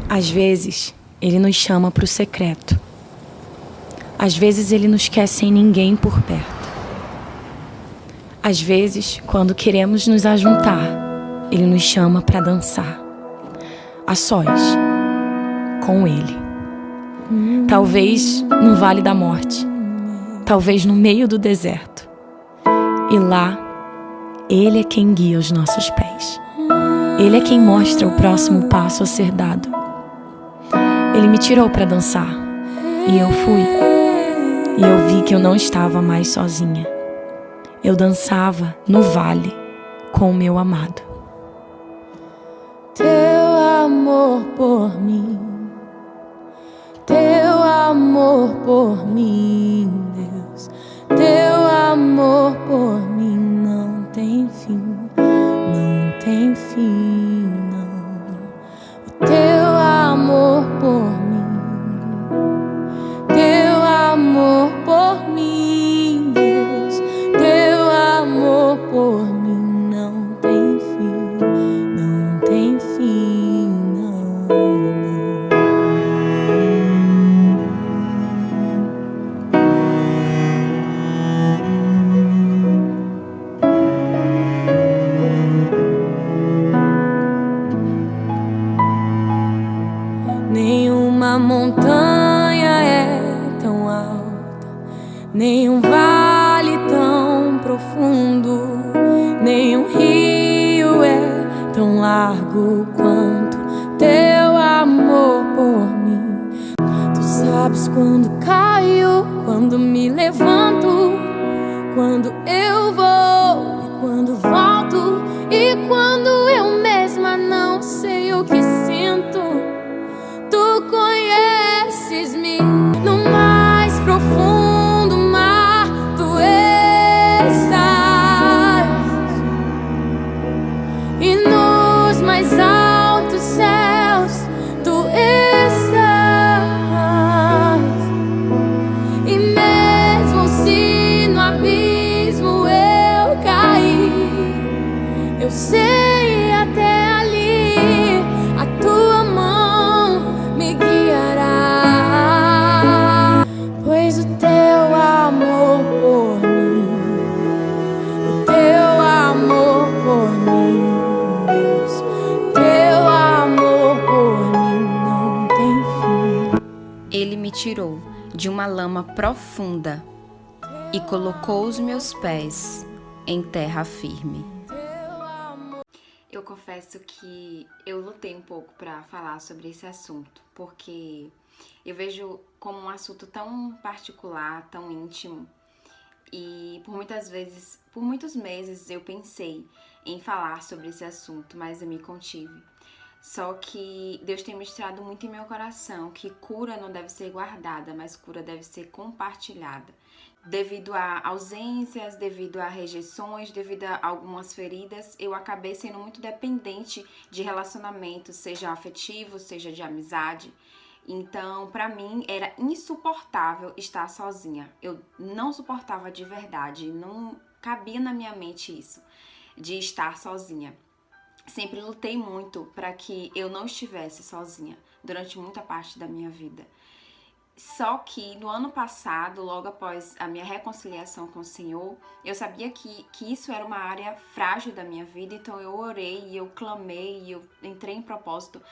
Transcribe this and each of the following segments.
Às vezes, Ele nos chama para o secreto. Às vezes, Ele nos quer sem ninguém por perto. Às vezes, quando queremos nos ajuntar, Ele nos chama para dançar. A sós, com Ele. Talvez no vale da morte. Talvez no meio do deserto. E lá, Ele é quem guia os nossos pés. Ele é quem mostra o próximo passo a ser dado. Ele me tirou para dançar. E eu fui. E eu vi que eu não estava mais sozinha. Eu dançava no vale com o meu amado. Teu amor por mim, teu amor por mim, Deus, teu amor por mim não tem fim, não tem fim, não. O teu amor por mim, teu amor por mim, Deus, teu amor por mim não tem fim, não tem fim, não. Nenhuma montanha é tão alta, nenhum vale tão profundo, nenhum rio é tão largo quanto teu amor por mim. Tu sabes quando caio, quando me levanto, quando eu vou e quando volto, e quando eu mesma não sei o que sinto. Tu conheces-me no mais profundo mar, tu estás, e nos mais altos céus tu estás, e mesmo se no abismo eu cair, eu sei até ali a tua mão me guiará, pois o teu amor por mim, o teu amor por mim, Deus, teu amor por mim não tem fim. Ele me tirou de uma lama profunda e colocou os meus pés em terra firme. Eu confesso que eu lutei um pouco para falar sobre esse assunto, porque eu vejo como um assunto tão particular, tão íntimo, e por muitos meses eu pensei em falar sobre esse assunto, mas eu me contive. Só que Deus tem mostrado muito em meu coração que cura não deve ser guardada, mas cura deve ser compartilhada. Devido a ausências, devido a rejeições, devido a algumas feridas, eu acabei sendo muito dependente de relacionamentos, seja afetivo, seja de amizade. Então, pra mim, era insuportável estar sozinha. Eu não suportava de verdade, não cabia na minha mente isso, de estar sozinha. Sempre lutei muito para que eu não estivesse sozinha durante muita parte da minha vida. Só que no ano passado, logo após a minha reconciliação com o Senhor, eu sabia que isso era uma área frágil da minha vida, então eu orei e eu clamei e eu entrei em propósito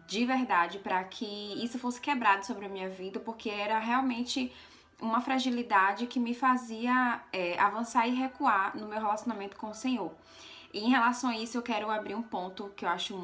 de verdade para que isso fosse quebrado sobre a minha vida, porque era realmente uma fragilidade que me fazia avançar e recuar no meu relacionamento com o Senhor. E em relação a isso, eu quero abrir um ponto que eu acho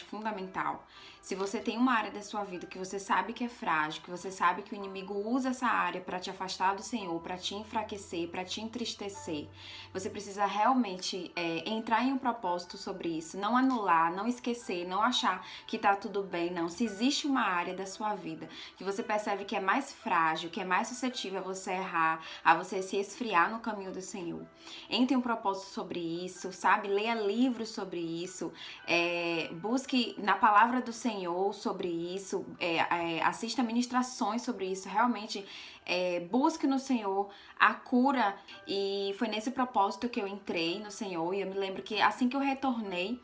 fundamental. Se você tem uma área da sua vida que você sabe que é frágil, que você sabe que o inimigo usa essa área para te afastar do Senhor, para te enfraquecer, para te entristecer, você precisa realmente entrar em um propósito sobre isso, não anular, não esquecer, não achar que tá tudo bem, não. Se existe uma área da sua vida que você percebe que é mais frágil, que é mais suscetível a você errar, a você se esfriar no caminho do Senhor, entre em um propósito sobre isso, sabe? Leia livros sobre isso, busque na palavra do Senhor sobre isso, assista ministrações sobre isso, realmente busque no Senhor a cura. E foi nesse propósito que eu entrei no Senhor, e eu me lembro que assim que eu retornei,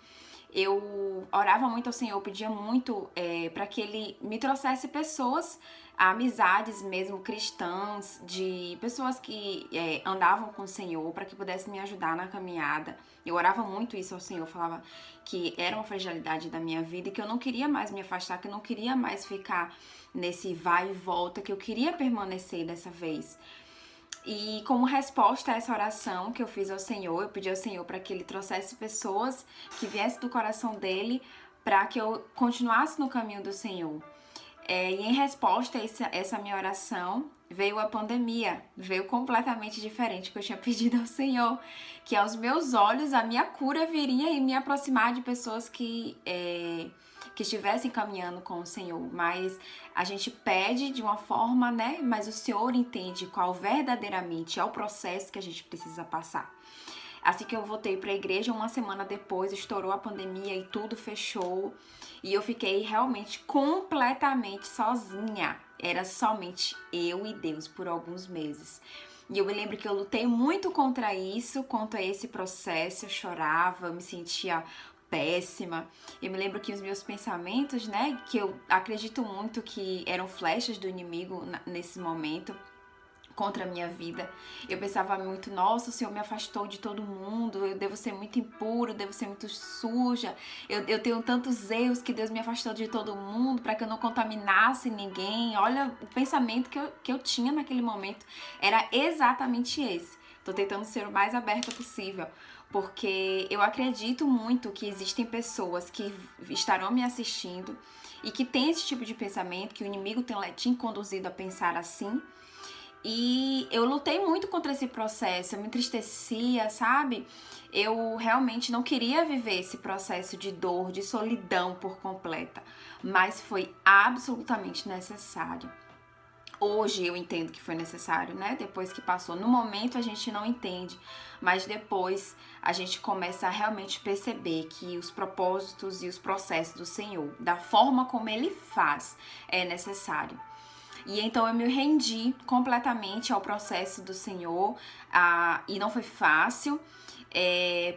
eu orava muito ao Senhor, pedia muito para que Ele me trouxesse pessoas, amizades mesmo cristãs, de pessoas que andavam com o Senhor, para que pudessem me ajudar na caminhada. Eu orava muito isso ao Senhor, falava que era uma fragilidade da minha vida e que eu não queria mais me afastar, que eu não queria mais ficar nesse vai e volta, que eu queria permanecer dessa vez. E como resposta a essa oração que eu fiz ao Senhor, eu pedi ao Senhor para que Ele trouxesse pessoas que viessem do coração dEle para que eu continuasse no caminho do Senhor. E em resposta a essa minha oração, veio a pandemia, veio completamente diferente do que eu tinha pedido ao Senhor, que aos meus olhos a minha cura viria e me aproximar de pessoas que estivessem caminhando com o Senhor, mas a gente pede de uma forma, né, mas o Senhor entende qual verdadeiramente é o processo que a gente precisa passar. Assim que eu voltei para a igreja, uma semana depois, estourou a pandemia e tudo fechou. E eu fiquei realmente completamente sozinha. Era somente eu e Deus por alguns meses. E eu me lembro que eu lutei muito contra isso, contra esse processo. Eu chorava, eu me sentia péssima. Eu me lembro que os meus pensamentos, né, que eu acredito muito que eram flechas do inimigo nesse momento, contra a minha vida. Eu pensava muito, nossa, o Senhor me afastou de todo mundo, eu devo ser muito impuro, devo ser muito suja, eu tenho tantos erros que Deus me afastou de todo mundo para que eu não contaminasse ninguém. Olha, o pensamento que eu tinha naquele momento era exatamente esse. Tô tentando ser o mais aberta possível, porque eu acredito muito que existem pessoas que estarão me assistindo e que têm esse tipo de pensamento, que o inimigo tem conduzido a pensar assim. E eu lutei muito contra esse processo, eu me entristecia, sabe? Eu realmente não queria viver esse processo de dor, de solidão por completa, mas foi absolutamente necessário. Hoje eu entendo que foi necessário, né? Depois que passou. No momento a gente não entende, mas depois a gente começa a realmente perceber que os propósitos e os processos do Senhor, da forma como Ele faz, é necessário. E então eu me rendi completamente ao processo do Senhor, e não foi fácil.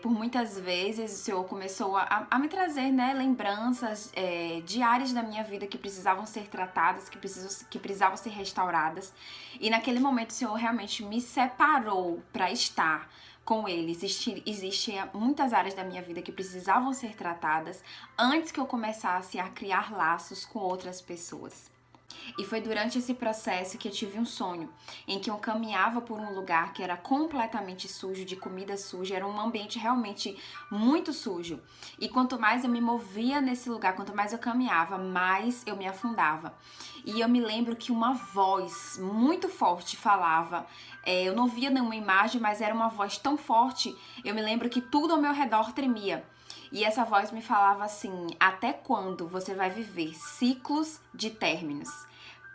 Por muitas vezes o Senhor começou a me trazer, né, lembranças diárias da minha vida que precisavam ser tratadas, que precisavam ser restauradas. E naquele momento o Senhor realmente me separou para estar com Ele. Existiam muitas áreas da minha vida que precisavam ser tratadas antes que eu começasse a criar laços com outras pessoas. E foi durante esse processo que eu tive um sonho, em que eu caminhava por um lugar que era completamente sujo, de comida suja, era um ambiente realmente muito sujo. E quanto mais eu me movia nesse lugar, quanto mais eu caminhava, mais eu me afundava. E eu me lembro que uma voz muito forte falava, eu não via nenhuma imagem, mas era uma voz tão forte, eu me lembro que tudo ao meu redor tremia. E essa voz me falava assim, até quando você vai viver ciclos de términos?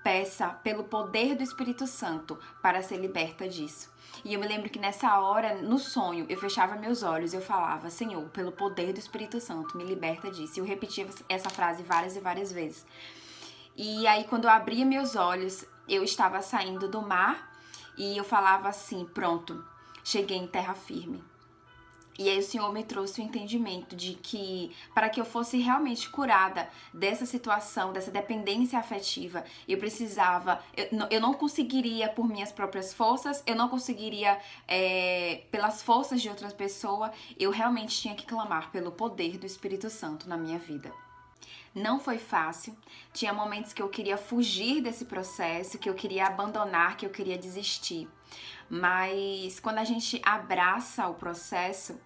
Peça pelo poder do Espírito Santo para ser liberta disso. E eu me lembro que nessa hora, no sonho, eu fechava meus olhos e eu falava, Senhor, pelo poder do Espírito Santo, me liberta disso. E eu repetia essa frase várias e várias vezes. E aí, quando eu abria meus olhos, eu estava saindo do mar e eu falava assim, pronto, cheguei em terra firme. E aí o Senhor me trouxe o entendimento de que para que eu fosse realmente curada dessa situação, dessa dependência afetiva, eu não conseguiria por minhas próprias forças, eu não conseguiria pelas forças de outras pessoas, eu realmente tinha que clamar pelo poder do Espírito Santo na minha vida. Não foi fácil, tinha momentos que eu queria fugir desse processo, que eu queria abandonar, que eu queria desistir. Mas quando a gente abraça o processo,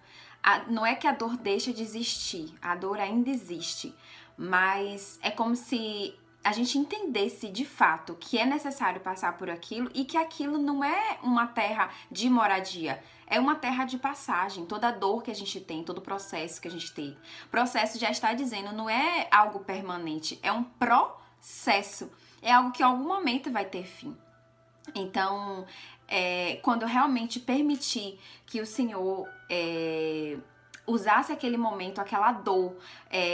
não é que a dor deixa de existir, a dor ainda existe, mas é como se a gente entendesse de fato que é necessário passar por aquilo e que aquilo não é uma terra de moradia, é uma terra de passagem. Toda dor que a gente tem, todo processo que a gente tem, o processo já está dizendo, não é algo permanente, é um processo, é algo que em algum momento vai ter fim. Então, quando eu realmente permiti que o Senhor usasse aquele momento, aquela dor,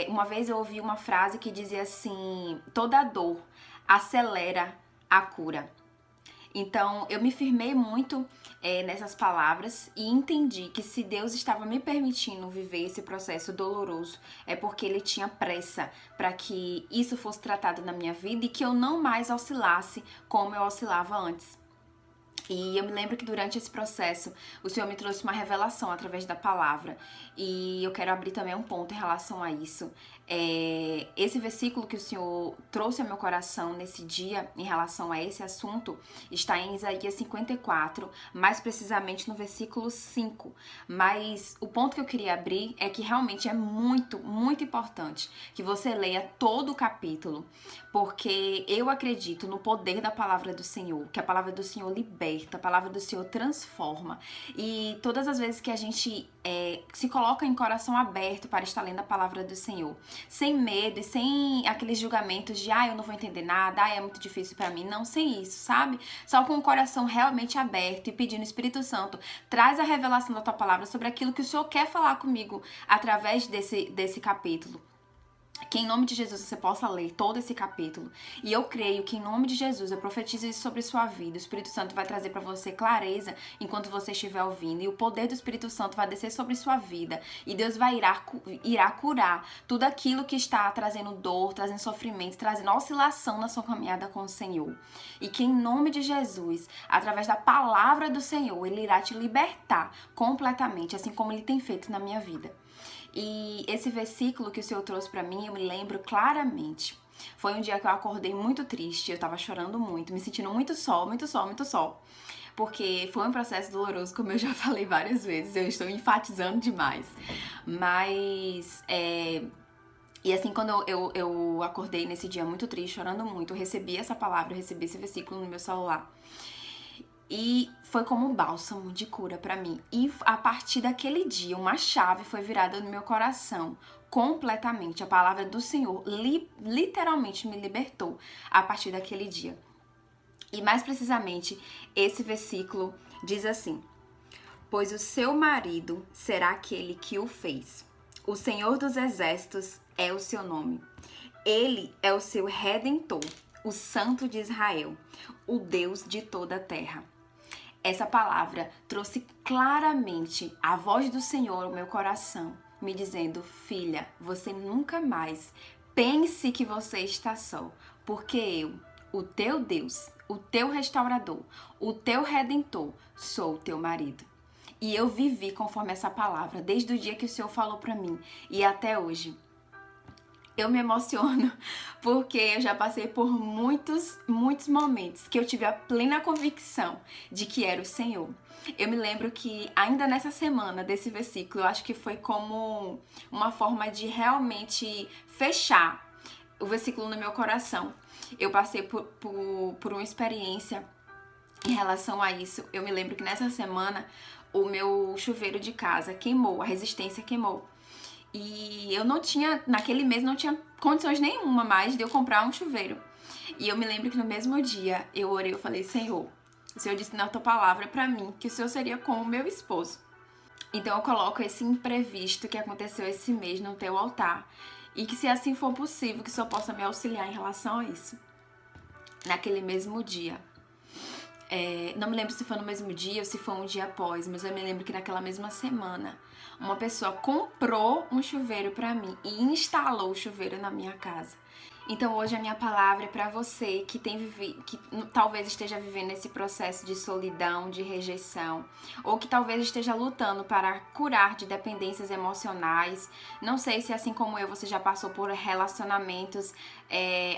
uma vez eu ouvi uma frase que dizia assim, toda dor acelera a cura. Então, eu me firmei muito nessas palavras e entendi que se Deus estava me permitindo viver esse processo doloroso, é porque Ele tinha pressa para que isso fosse tratado na minha vida e que eu não mais oscilasse como eu oscilava antes. E eu me lembro que durante esse processo o Senhor me trouxe uma revelação através da palavra. E eu quero abrir também um ponto em relação a isso. Esse versículo que o Senhor trouxe ao meu coração nesse dia, em relação a esse assunto, está em Isaías 54, mais precisamente no versículo 5. Mas o ponto que eu queria abrir é que realmente é muito, muito importante que você leia todo o capítulo, porque eu acredito no poder da palavra do Senhor, que a palavra do Senhor liberta, a palavra do Senhor transforma. E todas as vezes que a gente se coloca em coração aberto para estar lendo a palavra do Senhor, sem medo e sem aqueles julgamentos de eu não vou entender nada, é muito difícil para mim, não, sem isso, sabe? Só com o coração realmente aberto e pedindo, Espírito Santo, traz a revelação da tua palavra sobre aquilo que o Senhor quer falar comigo através desse capítulo. Que em nome de Jesus você possa ler todo esse capítulo. E eu creio que em nome de Jesus eu profetizo isso sobre sua vida. O Espírito Santo vai trazer para você clareza enquanto você estiver ouvindo. E o poder do Espírito Santo vai descer sobre sua vida. E Deus irá curar tudo aquilo que está trazendo dor, trazendo sofrimento, trazendo oscilação na sua caminhada com o Senhor. E que em nome de Jesus, através da palavra do Senhor, Ele irá te libertar completamente, assim como Ele tem feito na minha vida. E esse versículo que o Senhor trouxe pra mim, eu me lembro claramente. Foi um dia que eu acordei muito triste, eu tava chorando muito, me sentindo muito só. Porque foi um processo doloroso, como eu já falei várias vezes, eu estou enfatizando demais. Mas, e assim, quando eu acordei nesse dia muito triste, chorando muito, eu recebi essa palavra, eu recebi esse versículo no meu celular. E foi como um bálsamo de cura pra mim. E a partir daquele dia, uma chave foi virada no meu coração completamente. A palavra do Senhor literalmente me libertou a partir daquele dia. E mais precisamente, esse versículo diz assim: pois o seu marido será aquele que o fez. O Senhor dos Exércitos é o seu nome. Ele é o seu Redentor, o Santo de Israel, o Deus de toda a terra. Essa palavra trouxe claramente a voz do Senhor ao meu coração, me dizendo: filha, você nunca mais pense que você está só, porque eu, o teu Deus, o teu restaurador, o teu redentor, sou o teu marido. E eu vivi conforme essa palavra, desde o dia que o Senhor falou para mim e até hoje. Eu me emociono porque eu já passei por muitos momentos que eu tive a plena convicção de que era o Senhor. Eu me lembro que ainda nessa semana desse versículo, eu acho que foi como uma forma de realmente fechar o versículo no meu coração. Eu passei por uma experiência em relação a isso. Eu me lembro que nessa semana o meu chuveiro de casa queimou, a resistência queimou. E eu naquele mês não tinha condições nenhuma mais de eu comprar um chuveiro. E eu me lembro que no mesmo dia eu orei, eu falei: Senhor, o Senhor disse na tua palavra pra mim que o Senhor seria como o meu esposo. Então eu coloco esse imprevisto que aconteceu esse mês no teu altar. E que se assim for possível, que o Senhor possa me auxiliar em relação a isso. Naquele mesmo dia. Não me lembro se foi no mesmo dia ou se foi um dia após, mas eu me lembro que naquela mesma semana uma pessoa comprou um chuveiro pra mim e instalou o chuveiro na minha casa. Então hoje a minha palavra é pra você que talvez esteja vivendo esse processo de solidão, de rejeição, ou que talvez esteja lutando para curar de dependências emocionais. Não sei se assim como eu, você já passou por relacionamentos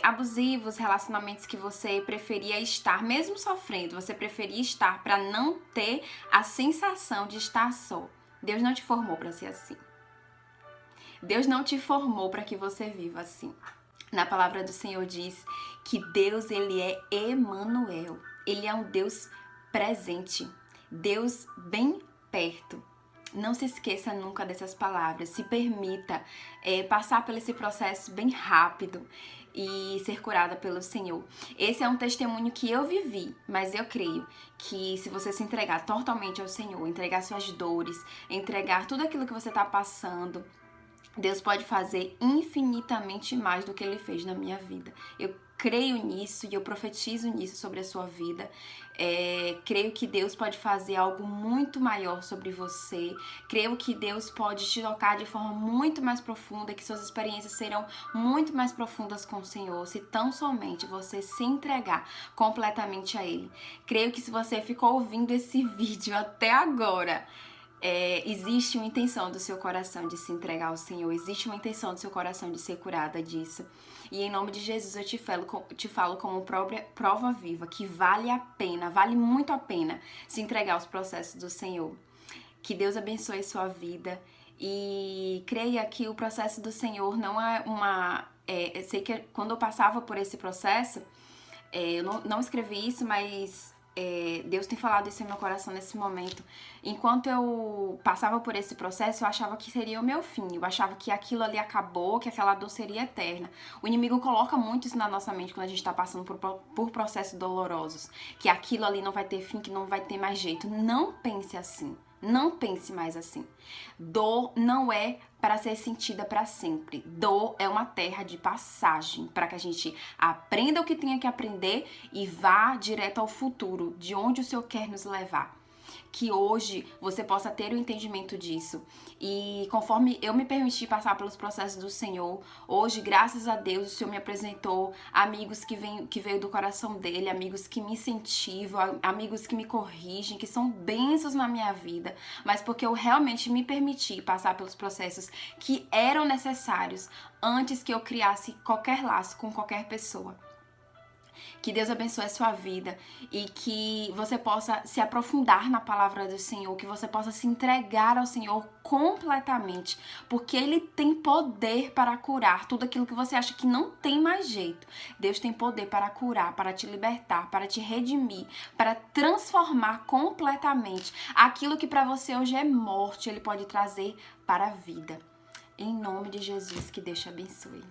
abusivos, relacionamentos que você preferia estar, mesmo sofrendo, você preferia estar para não ter a sensação de estar só. Deus não te formou para ser assim. Deus não te formou para que você viva assim. Na palavra do Senhor diz que Deus, Ele é Emanuel. Ele é um Deus presente, Deus bem perto. Não se esqueça nunca dessas palavras. Se permita passar por esse processo bem rápido e ser curada pelo Senhor. Esse é um testemunho que eu vivi, mas eu creio que se você se entregar totalmente ao Senhor, entregar suas dores, entregar tudo aquilo que você está passando, Deus pode fazer infinitamente mais do que Ele fez na minha vida. Eu creio nisso e eu profetizo nisso sobre a sua vida. Creio que Deus pode fazer algo muito maior sobre você. Creio que Deus pode te tocar de forma muito mais profunda, que suas experiências serão muito mais profundas com o Senhor, se tão somente você se entregar completamente a Ele. Creio que se você ficou ouvindo esse vídeo até agora, existe uma intenção do seu coração de se entregar ao Senhor, existe uma intenção do seu coração de ser curada disso. E em nome de Jesus eu te falo como prova viva que vale a pena, vale muito a pena se entregar aos processos do Senhor. Que Deus abençoe sua vida e creia que o processo do Senhor não é uma... eu sei que quando eu passava por esse processo, eu não escrevi isso, mas... Deus tem falado isso em meu coração nesse momento. Enquanto eu passava por esse processo, eu achava que seria o meu fim. Eu achava que aquilo ali acabou, que aquela dor seria eterna. O inimigo coloca muito isso na nossa mente quando a gente está passando por processos dolorosos. Que aquilo ali não vai ter fim, que não vai ter mais jeito. Não pense assim. Não pense mais assim. Dor não é para ser sentida para sempre. Dor é uma terra de passagem para que a gente aprenda o que tenha que aprender e vá direto ao futuro, de onde o Senhor quer nos levar. Que hoje você possa ter o entendimento disso. E conforme eu me permiti passar pelos processos do Senhor, hoje, graças a Deus, o Senhor me apresentou amigos que veio do coração dele, amigos que me incentivam, amigos que me corrigem, que são bênçãos na minha vida, mas porque eu realmente me permiti passar pelos processos que eram necessários antes que eu criasse qualquer laço com qualquer pessoa. Que Deus abençoe a sua vida e que você possa se aprofundar na palavra do Senhor, que você possa se entregar ao Senhor completamente, porque Ele tem poder para curar tudo aquilo que você acha que não tem mais jeito. Deus tem poder para curar, para te libertar, para te redimir, para transformar completamente aquilo que para você hoje é morte, Ele pode trazer para a vida. Em nome de Jesus, que Deus te abençoe.